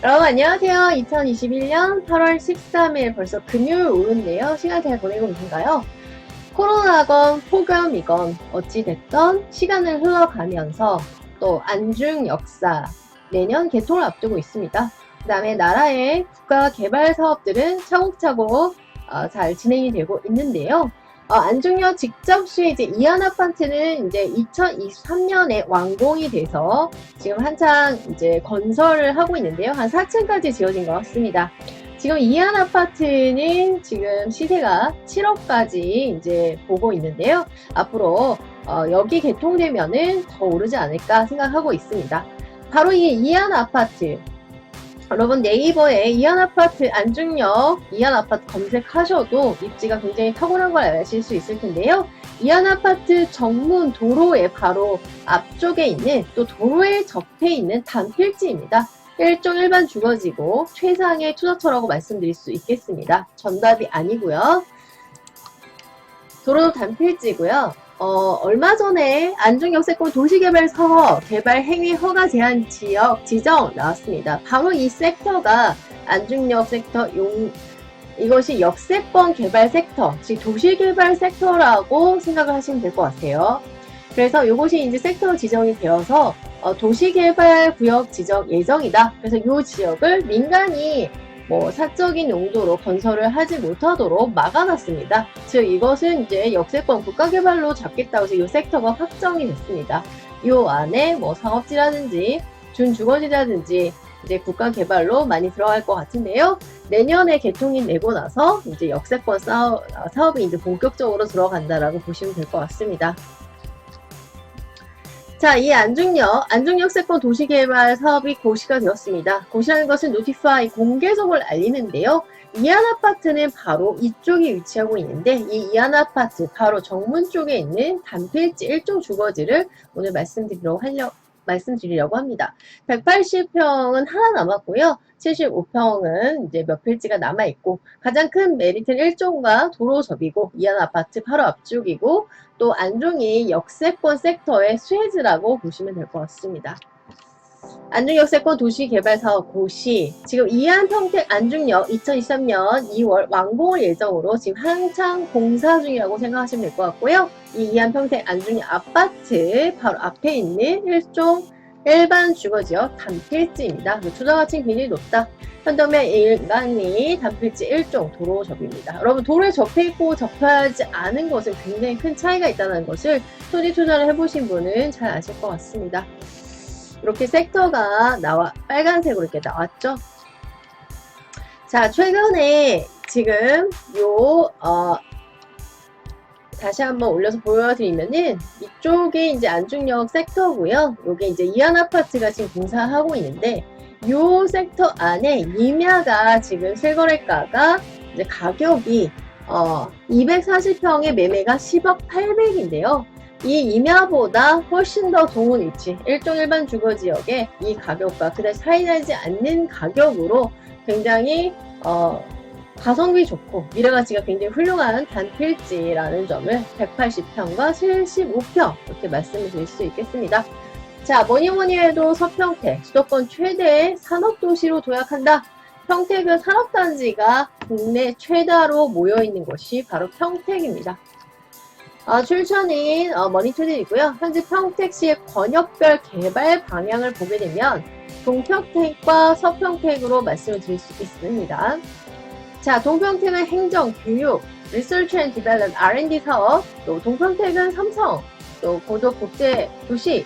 여러분 안녕하세요. 2021년 8월 13일 벌써 금요일 오후인데요. 시간 잘 보내고 계신가요? 코로나건 폭염이건 어찌됐던 시간을 흘러가면서 또 안중 역사 내년 개통을 앞두고 있습니다. 그 다음에 나라의 국가 개발 사업들은 차곡차곡 잘 진행이 되고 있는데요. 안중역 직접 시의 이제 이안 아파트는 이제 2023년에 완공이 돼서 지금 한창 이제 건설을 하고 있는데요. 한 4층까지 지어진 것 같습니다. 지금 이안 아파트는 지금 시세가 7억까지 이제 보고 있는데요. 앞으로 여기 개통되면은 더 오르지 않을까 생각하고 있습니다. 바로 이 이안 아파트. 여러분 네이버에 이안아파트 안중역 이안아파트 검색하셔도 입지가 굉장히 탁월한 걸 아실 수 있을 텐데요. 이안아파트 정문 도로의 바로 앞쪽에 있는 또 도로에 접해 있는 단필지입니다. 일종 일반 주거지고 최상의 투자처라고 말씀드릴 수 있겠습니다. 전답이 아니고요. 도로 단필지고요. 얼마 전에 안중역세권 도시개발 사업 개발 행위 허가 제한 지역 지정 나왔습니다. 바로 이 섹터가 안중역 섹터 이것이 역세권 개발 섹터, 즉 도시개발 섹터라고 생각을 하시면 될 것 같아요. 그래서 이것이 이제 섹터 지정이 되어서 도시개발 구역 지정 예정이다. 그래서 이 지역을 민간이 사적인 용도로 건설을 하지 못하도록 막아놨습니다. 즉 이것은 이제 역세권 국가개발로 잡겠다고 해서 이 섹터가 확정이 됐습니다. 이 안에 상업지라든지 준주거지라든지 이제 국가개발로 많이 들어갈 것 같은데요. 내년에 개통이 되고 나서 이제 역세권 사업이 이제 본격적으로 들어간다라고 보시면 될 것 같습니다. 자, 이 안중역세권 도시개발 사업이 고시가 되었습니다. 고시라는 것은 노티파이 공개적으로 알리는데요. 이안아파트는 바로 이쪽에 위치하고 있는데 이 이안아파트 바로 정문 쪽에 있는 단필지 일종 주거지를 오늘 말씀드리려고 합니다. 180평은 하나 남았고요. 75평은 이제 몇 필지가 남아있고 가장 큰 메리트는 일종과 도로접이고 이안아파트 바로 앞쪽이고 또 안중이 역세권 섹터의 수혜지라고 보시면 될 것 같습니다. 안중역세권 도시개발사업 고시 지금 이안평택 안중역 2023년 2월 완공을 예정으로 지금 한창 공사 중이라고 생각하시면 될 것 같고요. 이 이안평택 안중역 아파트 바로 앞에 있는 일종 일반 주거지역 단필지입니다. 투자가치는 굉장히 높다. 현도면 일간이 단필지 일종 도로접입니다. 여러분 도로에 접해있고 접하지 않은 것은 굉장히 큰 차이가 있다는 것을 토지 투자를 해보신 분은 잘 아실 것 같습니다. 이렇게 섹터가 빨간색으로 이렇게 나왔죠. 자, 최근에 지금 다시 한번 올려서 보여드리면은 이쪽이 이제 안중역 섹터고요. 요게 이제 이안아파트가 지금 공사하고 있는데 요 섹터 안에 임야가 지금 실거래가가 이제 가격이 240평의 매매가 10억 8백인데요. 이 임야보다 훨씬 더 좋은 위치, 일종 일반 주거지역에 이 가격과 그다지 차이나지 않는 가격으로 굉장히 가성비 좋고 미래가치가 굉장히 훌륭한 단필지라는 점을 180평과 75평 이렇게 말씀을 드릴 수 있겠습니다. 자, 뭐니뭐니 해도 서평택 수도권 최대의 산업도시로 도약한다. 평택은 산업단지가 국내 최다로 모여있는 곳이 바로 평택입니다. 출처는 머니투데이고요. 현재 평택시의 권역별 개발 방향을 보게 되면 동평택과 서평택으로 말씀을 드릴 수 있습니다. 자, 동평택은 행정, 교육, 리서치 앤 디벨롭, R&D 사업, 또 동평택은 삼성, 또 고덕 국제 도시,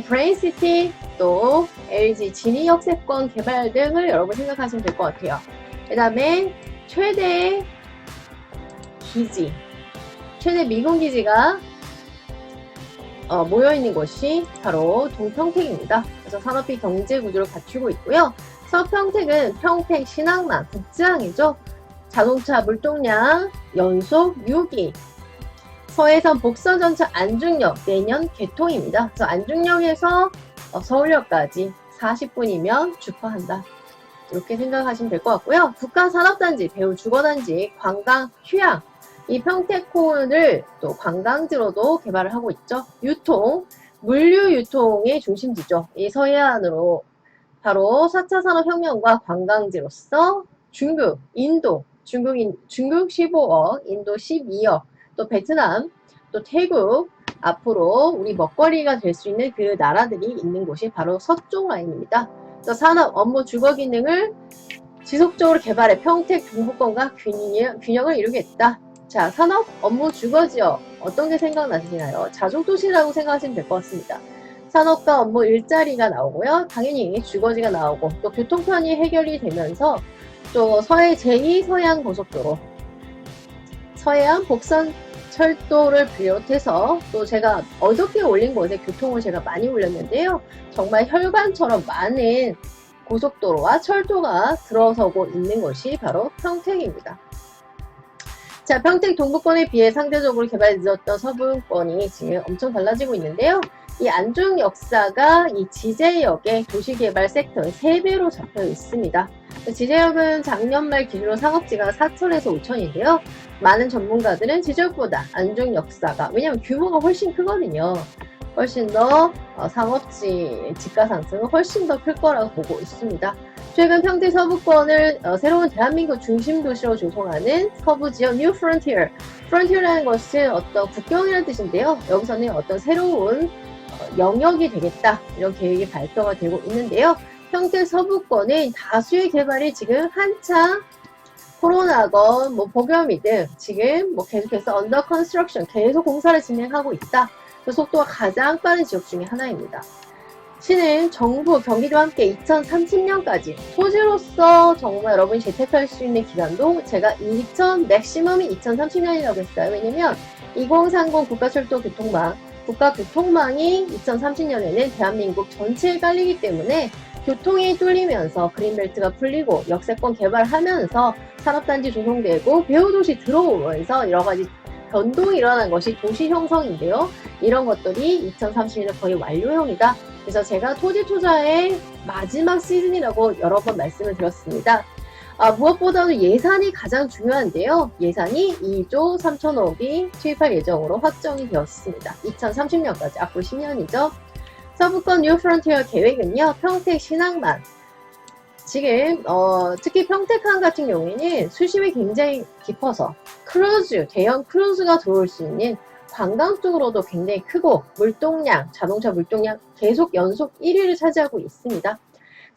브레인시티, 또 LG 진위역세권 개발 등을 여러분 생각하시면 될 것 같아요. 그 다음에 최대 기지, 최대 미군기지가 모여있는 곳이 바로 동평택입니다. 그래서 산업비 경제구조를 갖추고 있고요. 서평택은 평택 신항만 북지항이죠. 자동차 물동량 연속 6위. 서해선 복선전차 안중역 내년 개통입니다. 그래서 안중역에서 서울역까지 40분이면 주파한다. 이렇게 생각하시면 될 것 같고요. 북한산업단지, 배후주거단지, 관광, 휴양 이 평택콘을 또 관광지로도 개발을 하고 있죠. 유통, 물류 유통의 중심지죠. 이 서해안으로 바로 4차 산업혁명과 관광지로서 중국, 인도, 중국 15억, 인도 12억, 또 베트남, 또 태국, 앞으로 우리 먹거리가 될 수 있는 그 나라들이 있는 곳이 바로 서쪽 라인입니다. 또 산업, 업무, 주거 기능을 지속적으로 개발해 평택 동북권과 균형을 이루겠다. 자, 산업, 업무, 주거 지역 어떤 게 생각나시나요? 자족도시라고 생각하시면 될 것 같습니다. 산업과 업무, 일자리가 나오고요. 당연히 주거지가 나오고 또 교통편이 해결이 되면서 또 제2 서해안 고속도로, 서해안 복선 철도를 비롯해서 또 제가 어저께 올린 곳에 교통을 제가 많이 올렸는데요. 정말 혈관처럼 많은 고속도로와 철도가 들어서고 있는 것이 바로 평택입니다. 자, 평택 동부권에 비해 상대적으로 개발이 늦었던 서부권이 지금 엄청 달라지고 있는데요. 이 안중 역사가 이 지제역의 도시개발 섹터의 3배로 잡혀 있습니다. 지제역은 작년 말 기준으로 상업지가 4천에서 5천인데요. 많은 전문가들은 지제역보다 안중 역사가, 왜냐하면 규모가 훨씬 크거든요. 훨씬 더 상업지 지가 상승은 훨씬 더 클 거라고 보고 있습니다. 최근 평택 서부권을 새로운 대한민국 중심 도시로 조성하는 서부 지역 뉴 프론티어. 프론티어라는 것은 어떤 국경이라는 뜻인데요. 여기서는 어떤 새로운 영역이 되겠다, 이런 계획이 발표가 되고 있는데요. 평택 서부권은 다수의 개발이 지금 한창 코로나건 복염이든 지금 계속해서 언더 컨스트럭션, 계속 공사를 진행하고 있다. 그 속도가 가장 빠른 지역 중에 하나입니다. 시는 정부, 경기도와 함께 2030년까지 토지로서 정말 여러분이 재택할 수 있는 기간도 제가 맥시멈이 2030년이라고 했어요. 왜냐면 2030 국가교통망이 2030년에는 대한민국 전체에 깔리기 때문에 교통이 뚫리면서 그린벨트가 풀리고 역세권 개발하면서 산업단지 조성되고 배후도시 들어오면서 여러가지 변동이 일어난 것이 도시 형성인데요. 이런 것들이 2030년에 거의 완료형이다. 그래서 제가 토지 투자의 마지막 시즌이라고 여러 번 말씀을 드렸습니다. 무엇보다도 예산이 가장 중요한데요. 예산이 2조 3천억이 투입할 예정으로 확정이 되었습니다. 2030년까지, 앞으로 10년이죠. 서부권 뉴 프론티어 계획은요, 평택 신항만. 지금 특히 평택항 같은 경우에는 수심이 굉장히 깊어서 크루즈, 대형 크루즈가 들어올 수 있는 관광 쪽으로도 굉장히 크고 물동량, 자동차 물동량 계속 연속 1위를 차지하고 있습니다.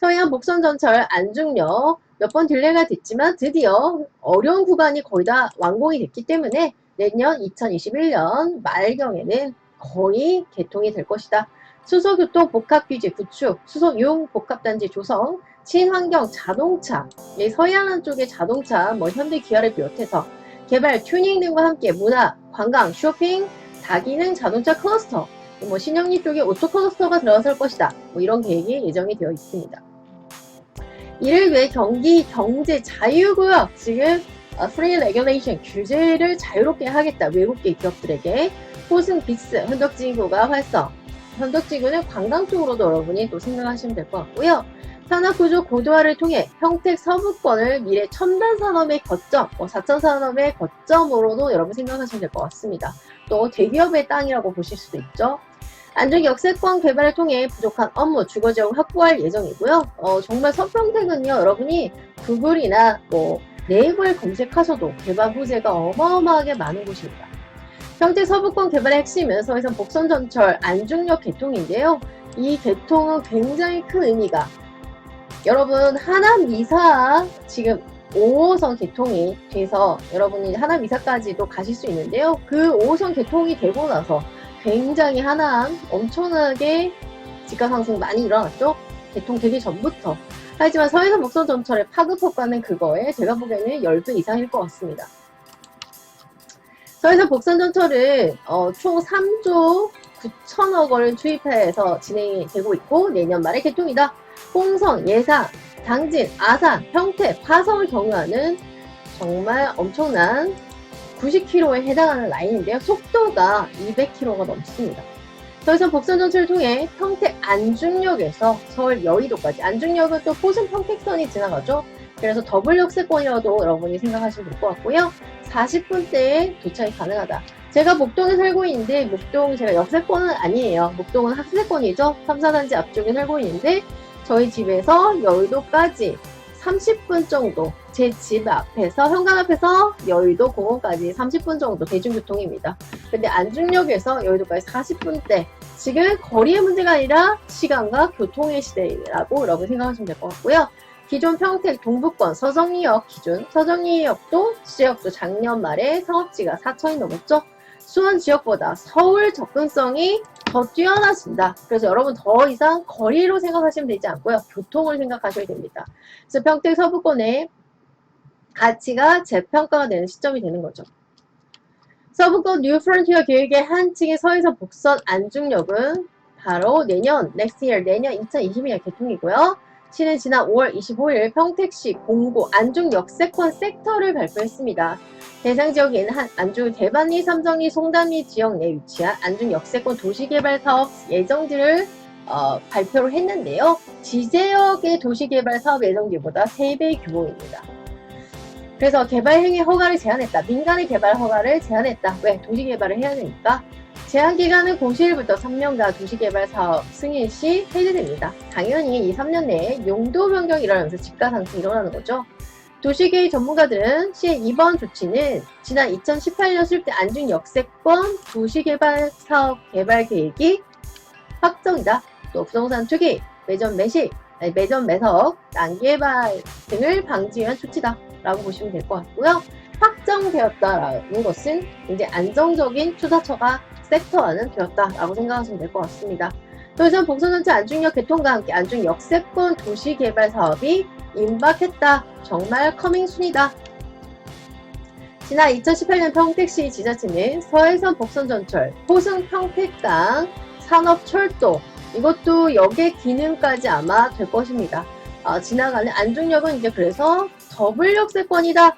서해안 복선전철 안중역 몇 번 딜레이가 됐지만 드디어 어려운 구간이 거의 다 완공이 됐기 때문에 내년 2021년 말경에는 거의 개통이 될 것이다. 수소교통 복합규제 구축, 수소용 복합단지 조성, 친환경 자동차, 서해안 쪽의 자동차, 현대 기아를 비롯해서 개발, 튜닝 등과 함께 문화, 관광, 쇼핑, 다기능 자동차 클러스터, 신영리 쪽에 오토 클러스터가 들어설 것이다. 이런 계획이 예정이 되어 있습니다. 이를 위해 경제 자유구역, 지금 프리 레귤레이션 규제를 자유롭게 하겠다. 외국계 기업들에게 호승 빅스 현덕지구가 활성. 현덕지구는 관광 쪽으로도 여러분이 또 생각하시면 될 것 같고요. 산업구조 고도화를 통해 평택 서부권을 미래 첨단 산업의 거점, 4천 산업의 거점으로도 여러분 생각하시면 될 것 같습니다. 또 대기업의 땅이라고 보실 수도 있죠. 안중 역세권 개발을 통해 부족한 업무, 주거지역을 확보할 예정이고요. 정말 서평택은요, 여러분이 구글이나 네이버에 검색하셔도 개발 부재가 어마어마하게 많은 곳입니다. 평택 서부권 개발의 핵심은 서해안 복선전철 안중역 개통인데요. 이 개통은 굉장히 큰 의미가, 여러분 하남미사 지금 5호선 개통이 돼서 여러분이 하남미사까지도 가실 수 있는데요. 그 5호선 개통이 되고 나서 굉장히 하남 엄청나게 지가 상승 많이 일어났죠. 개통되기 전부터. 하지만 서해안 복선전철의 파급 효과는 그거에 제가 보기에는 10배 이상일 것 같습니다. 서해안 복선전철은 총 3조 9천억 원을 투입해서 진행이 되고 있고 내년 말에 개통이다. 홍성, 예산, 당진, 아산, 평택, 화성을 경유하는 정말 엄청난 90km에 해당하는 라인인데요. 속도가 200km가 넘습니다. 서해안 복선전철을 통해 평택 안중역에서 서울 여의도까지, 안중역은 또 포승 평택선이 지나가죠. 그래서 더블 역세권이라도 여러분이 생각하시면 될 것 같고요. 40분대에 도착이 가능하다. 제가 목동에 살고 있는데, 목동 제가 역세권은 아니에요. 목동은 학세권이죠. 3, 4단지 앞쪽에 살고 있는데 저희 집에서 여의도까지 30분 정도, 제 집 앞에서, 현관 앞에서 여의도 공원까지 30분 정도 대중교통입니다. 근데 안중역에서 여의도까지 40분대. 지금 거리의 문제가 아니라 시간과 교통의 시대라고 여러분 생각하시면 될 것 같고요. 기존 평택 동부권 서정리역 기준, 서정리역도 지역도 작년 말에 상업지가 4천이 넘었죠. 수원 지역보다 서울 접근성이 더 뛰어나진다. 그래서 여러분 더 이상 거리로 생각하시면 되지 않고요. 교통을 생각하셔야 됩니다. 그래서 평택 서부권의 가치가 재평가가 되는 시점이 되는 거죠. 서부권 뉴프론티어 계획의 한 층의 서해선 복선 안중역은 바로 내년, next year, 내년 2022년 개통이고요. 시는 지난 5월 25일 평택시 공고 안중 역세권 섹터를 발표했습니다. 대상 지역에는 안중 대반리, 삼정리, 송담리 지역 내 위치한 안중 역세권 도시개발 사업 예정지를 발표를 했는데요. 지제역의 도시개발 사업 예정지보다 3배 규모입니다. 그래서 개발행위 허가를 제한했다. 민간의 개발 허가를 제한했다. 왜? 도시개발을 해야 되니까. 제한기간은 고시일부터 3년간 도시개발 사업 승인 시 해제됩니다. 당연히 이 3년 내에 용도 변경이 일어나면서 집가 상승이 일어나는 거죠. 도시계획 전문가들은 시의 이번 조치는 지난 2018년 수립된 안중 역세권 도시개발 사업 개발 계획이 확정이다. 또 부동산 투기, 매점 매석, 난개발 등을 방지하기 위한 조치다. 라고 보시면 될 것 같고요. 확정되었다라는 것은 굉장히 안정적인 투자처가 섹터화는 되었다라고 생각하시면 될 것 같습니다. 더 이상 복선전체 안중역 개통과 함께 안중 역세권 도시개발 사업이 임박했다. 정말 커밍순이다. 지난 2018년 평택시 지자체는 서해선 복선전철, 호승 평택강, 산업철도 이것도 역의 기능까지 아마 될 것입니다. 지나가는 안중역은 이제 그래서 더블 역세권이다.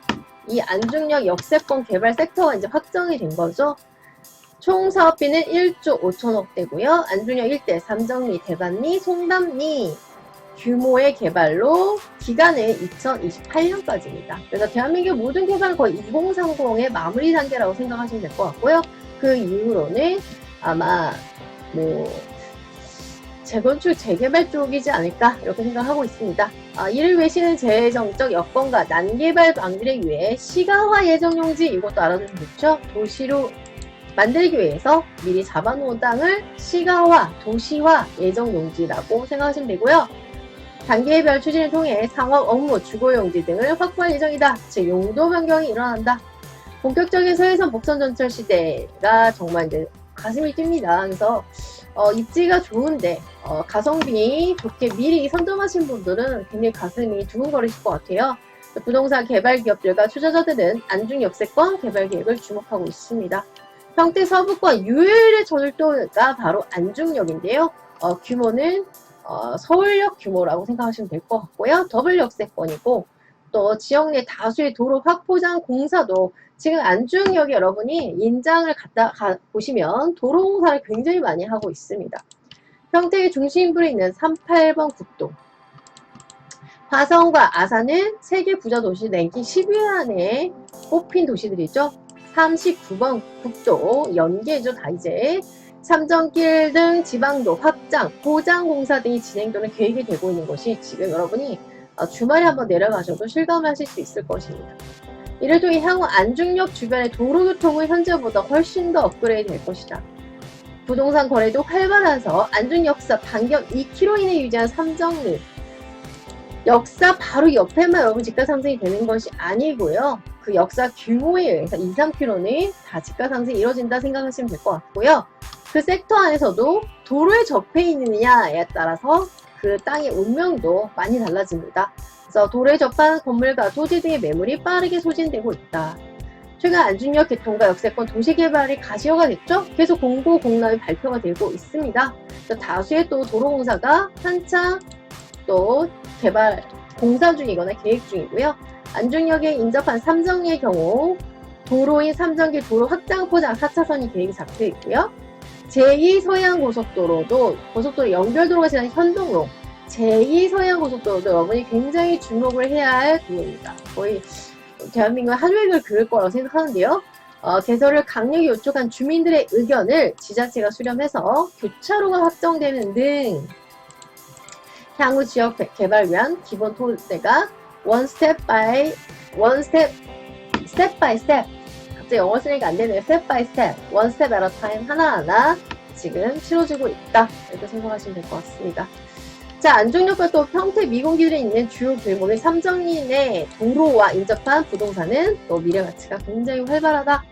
이 안중역 역세권 개발 섹터가 이제 확정이 된 거죠. 총 사업비는 1조 5천억대고요. 안중역 일대 삼정리, 대반리, 송담리 규모의 개발로 기간은 2028년까지입니다. 그래서 대한민국 모든 개발은 거의 2030의 마무리 단계라고 생각하시면 될 것 같고요. 그 이후로는 아마 재건축, 재개발 쪽이지 않을까 이렇게 생각하고 있습니다. 이를 위해 시는 재정적 여건과 난개발 방지를 위해 시가화 예정용지 이것도 알아두시면 좋죠. 도시로 만들기 위해서 미리 잡아놓은 땅을 시가화, 도시화 예정용지라고 생각하시면 되고요. 단계별 추진을 통해 상업, 업무, 주거용지 등을 확보할 예정이다. 즉 용도 변경이 일어난다. 본격적인 서해선 복선전철 시대가 정말 이제 가슴이 뜁니다. 그래서 입지가 좋은데 가성비 좋게 미리 선점하신 분들은 굉장히 가슴이 두근거리실 것 같아요. 부동산 개발 기업들과 투자자들은 안중 역세권 개발 계획을 주목하고 있습니다. 평택 서부권 유일의 철도가 바로 안중역인데요. 규모는 서울역 규모라고 생각하시면 될 것 같고요. 더블 역세권이고 또 지역 내 다수의 도로 확포장 공사도 지금 안중역에 여러분이 인장을 보시면 도로 공사를 굉장히 많이 하고 있습니다. 평택의 중심부에 있는 38번 국도 화성과 아산은 세계 부자 도시 랭킹 10위 안에 뽑힌 도시들이죠. 39번 국도 연계죠. 다 이제 삼정길 등 지방도 확장, 포장 공사 등이 진행되는 계획이 되고 있는 것이 지금 여러분이 주말에 한번 내려가셔도 실감하실 수 있을 것입니다. 이를 통해 향후 안중역 주변의 도로교통은 현재보다 훨씬 더 업그레이드 될 것이다. 부동산 거래도 활발해서 안중역사 반경 2km 이내에 유지한 삼정리 역사 바로 옆에만 여러분 집가 상승이 되는 것이 아니고요. 그 역사 규모에 의해서 2, 3km는 다 집가 상승이 이루어진다 생각하시면 될 것 같고요. 그 섹터 안에서도 도로에 접해 있느냐에 따라서 그 땅의 운명도 많이 달라집니다. 그래서 도로에 접한 건물과 토지 등의 매물이 빠르게 소진되고 있다. 최근 안중역 개통과 역세권 도시개발이 가시화가 됐죠? 계속 공고 공람이 발표가 되고 있습니다. 다수의 또 도로공사가 한창 또 개발 공사 중이거나 계획 중이고요. 안중역에 인접한 삼정리의 경우 도로인 삼정길 도로 확장 포장 4차선이 계획이 잡혀 있고요. 제2서해안고속도로도 고속도로 연결도로가 지나는 현동로 제2서해안고속도로도 여러분이 굉장히 주목을 해야 할 부분입니다. 거의 대한민국 한 획을 그을 거라고 생각하는데요. 개설을 강력히 요청한 주민들의 의견을 지자체가 수렴해서 교차로가 확정되는 등 향후 지역 개발 위한 기본 토대가 스텝 바이 스텝 갑자기 영어 쓰니까 안 되네요. 스텝 바이 스텝, 원 스텝 at a time 하나하나 지금 치러지고 있다. 이렇게 생각하시면 될 것 같습니다. 자, 안중역과 또 평택 미군기들이 있는 주요 길목의 삼정리내 도로와 인접한 부동산은 또 미래 가치가 굉장히 활발하다.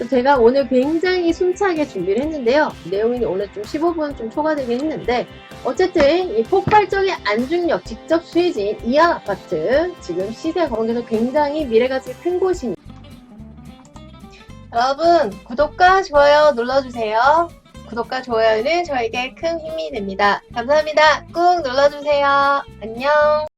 제가 오늘 굉장히 숨차게 준비를 했는데요. 내용이 오늘 좀 15분 좀 초과되긴 했는데 어쨌든 이 폭발적인 안중역 직접 수혜지인 이안 아파트 지금 시세 거론에서 굉장히 미래가치 큰 곳입니다. 여러분 구독과 좋아요 눌러주세요. 구독과 좋아요는 저에게 큰 힘이 됩니다. 감사합니다. 꾹 눌러주세요. 안녕.